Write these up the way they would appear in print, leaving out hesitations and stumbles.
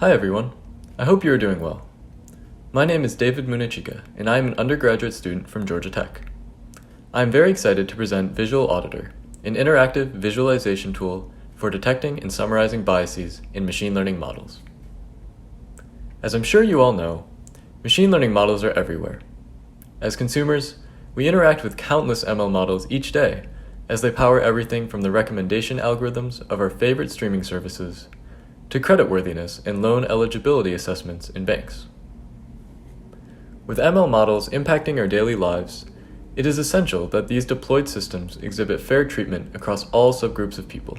Hi everyone, I hope you are doing well. My name is David Munichika, and I am an undergraduate student from Georgia Tech. I am very excited to present Visual Auditor, an interactive visualization tool for detecting and summarizing biases in machine learning models. As I'm sure you all know, machine learning models are everywhere. As consumers, we interact with countless ML models each day as they power everything from the recommendation algorithms of our favorite streaming services to creditworthiness and loan eligibility assessments in banks. With ML models impacting our daily lives, it is essential that these deployed systems exhibit fair treatment across all subgroups of people.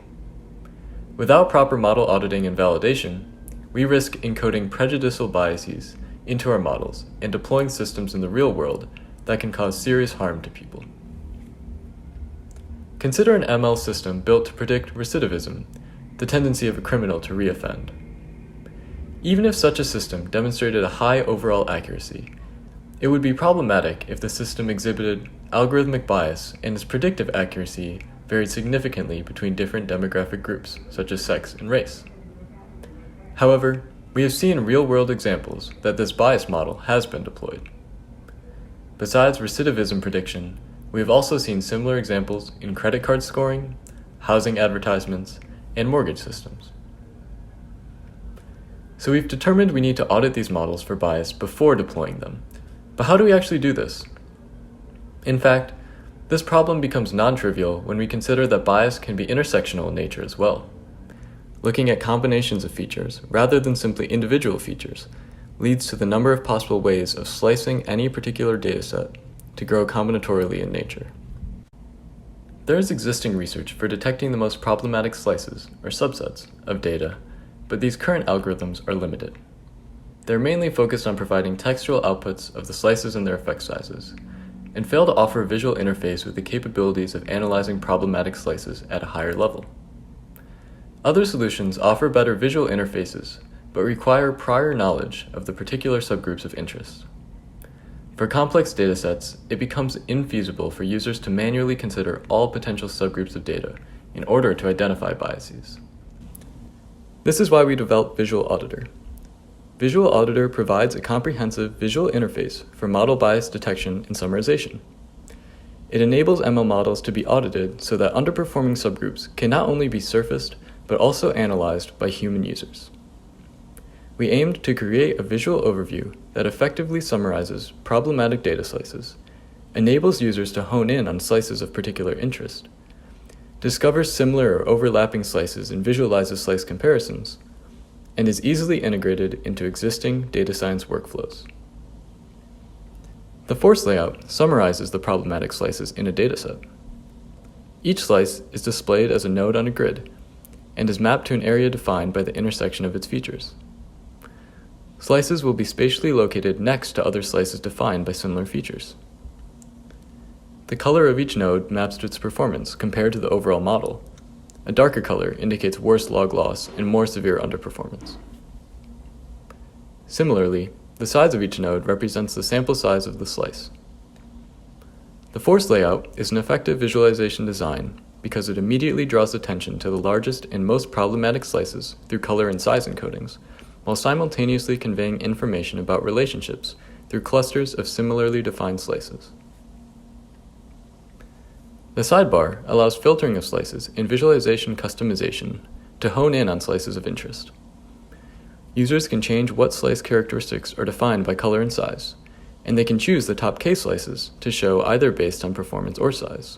Without proper model auditing and validation, we risk encoding prejudicial biases into our models and deploying systems in the real world that can cause serious harm to people. Consider an ML system built to predict recidivism, the tendency of a criminal to reoffend. Even if such a system demonstrated a high overall accuracy, it would be problematic if the system exhibited algorithmic bias and its predictive accuracy varied significantly between different demographic groups, such as sex and race. However, we have seen real-world examples that this bias model has been deployed. Besides recidivism prediction, we have also seen similar examples in credit card scoring, housing advertisements, and mortgage systems. So we've determined we need to audit these models for bias before deploying them. But how do we actually do this? In fact, this problem becomes non-trivial when we consider that bias can be intersectional in nature as well. Looking at combinations of features rather than simply individual features leads to the number of possible ways of slicing any particular dataset to grow combinatorially in nature. There is existing research for detecting the most problematic slices, or subsets, of data, but these current algorithms are limited. They're mainly focused on providing textual outputs of the slices and their effect sizes, and fail to offer a visual interface with the capabilities of analyzing problematic slices at a higher level. Other solutions offer better visual interfaces, but require prior knowledge of the particular subgroups of interest. For complex datasets, it becomes infeasible for users to manually consider all potential subgroups of data in order to identify biases. This is why we developed Visual Auditor. Visual Auditor provides a comprehensive visual interface for model bias detection and summarization. It enables ML models to be audited so that underperforming subgroups can not only be surfaced, but also analyzed by human users. We aimed to create a visual overview that effectively summarizes problematic data slices, enables users to hone in on slices of particular interest, discovers similar or overlapping slices and visualizes slice comparisons, and is easily integrated into existing data science workflows. The force layout summarizes the problematic slices in a dataset. Each slice is displayed as a node on a grid and is mapped to an area defined by the intersection of its features. Slices will be spatially located next to other slices defined by similar features. The color of each node maps to its performance compared to the overall model. A darker color indicates worse log loss and more severe underperformance. Similarly, the size of each node represents the sample size of the slice. The force layout is an effective visualization design because it immediately draws attention to the largest and most problematic slices through color and size encodings, while simultaneously conveying information about relationships through clusters of similarly defined slices. The sidebar allows filtering of slices and visualization customization to hone in on slices of interest. Users can change what slice characteristics are defined by color and size, and they can choose the top K slices to show either based on performance or size.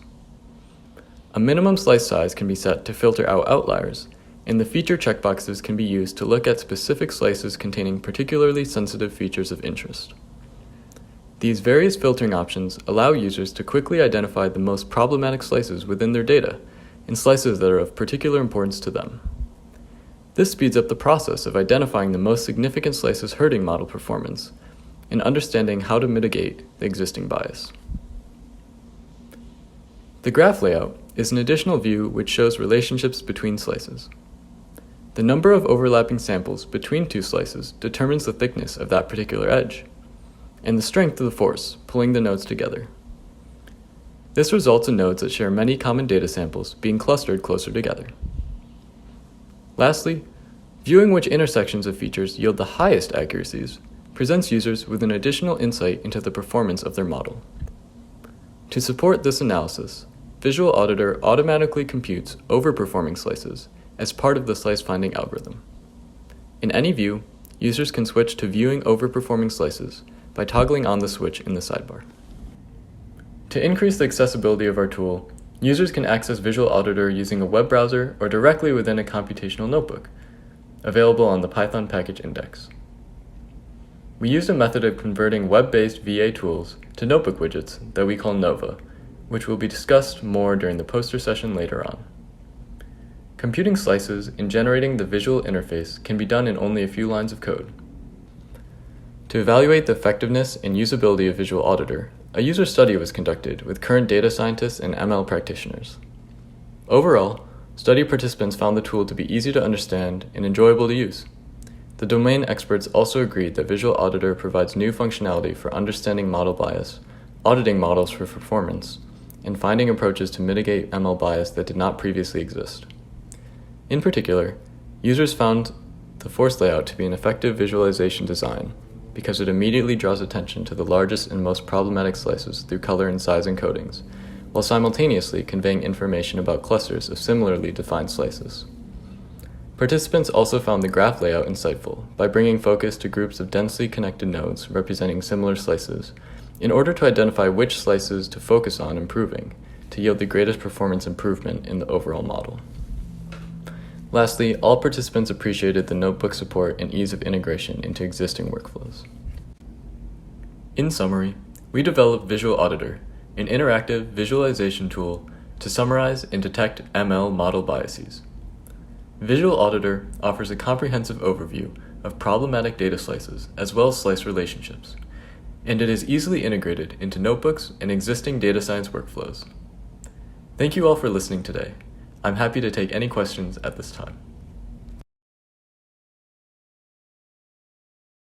A minimum slice size can be set to filter out outliers, and the feature checkboxes can be used to look at specific slices containing particularly sensitive features of interest. These various filtering options allow users to quickly identify the most problematic slices within their data and slices that are of particular importance to them. This speeds up the process of identifying the most significant slices hurting model performance and understanding how to mitigate the existing bias. The graph layout is an additional view which shows relationships between slices. The number of overlapping samples between two slices determines the thickness of that particular edge, and the strength of the force pulling the nodes together. This results in nodes that share many common data samples being clustered closer together. Lastly, Viewing which intersections of features yield the highest accuracies presents users with an additional insight into the performance of their model. To support this analysis, Visual Auditor automatically computes overperforming slices as part of the slice finding algorithm. In any view, users can switch to viewing overperforming slices by toggling on the switch in the sidebar. To increase the accessibility of our tool, users can access Visual Auditor using a web browser or directly within a computational notebook, available on the Python package index. We used a method of converting web-based VA tools to notebook widgets that we call Nova, which will be discussed more during the poster session later on. Computing slices and generating the visual interface can be done in only a few lines of code. To evaluate the effectiveness and usability of Visual Auditor, a user study was conducted with current data scientists and ML practitioners. Overall, study participants found the tool to be easy to understand and enjoyable to use. The domain experts also agreed that Visual Auditor provides new functionality for understanding model bias, auditing models for performance, and finding approaches to mitigate ML bias that did not previously exist. In particular, users found the force layout to be an effective visualization design because it immediately draws attention to the largest and most problematic slices through color and size encodings, while simultaneously conveying information about clusters of similarly defined slices. Participants also found the graph layout insightful by bringing focus to groups of densely connected nodes representing similar slices in order to identify which slices to focus on improving to yield the greatest performance improvement in the overall model. Lastly, all participants appreciated the notebook support and ease of integration into existing workflows. In summary, we developed Visual Auditor, an interactive visualization tool to summarize and detect ML model biases. Visual Auditor offers a comprehensive overview of problematic data slices as well as slice relationships, and it is easily integrated into notebooks and existing data science workflows. Thank you all for listening today. I'm happy to take any questions at this time.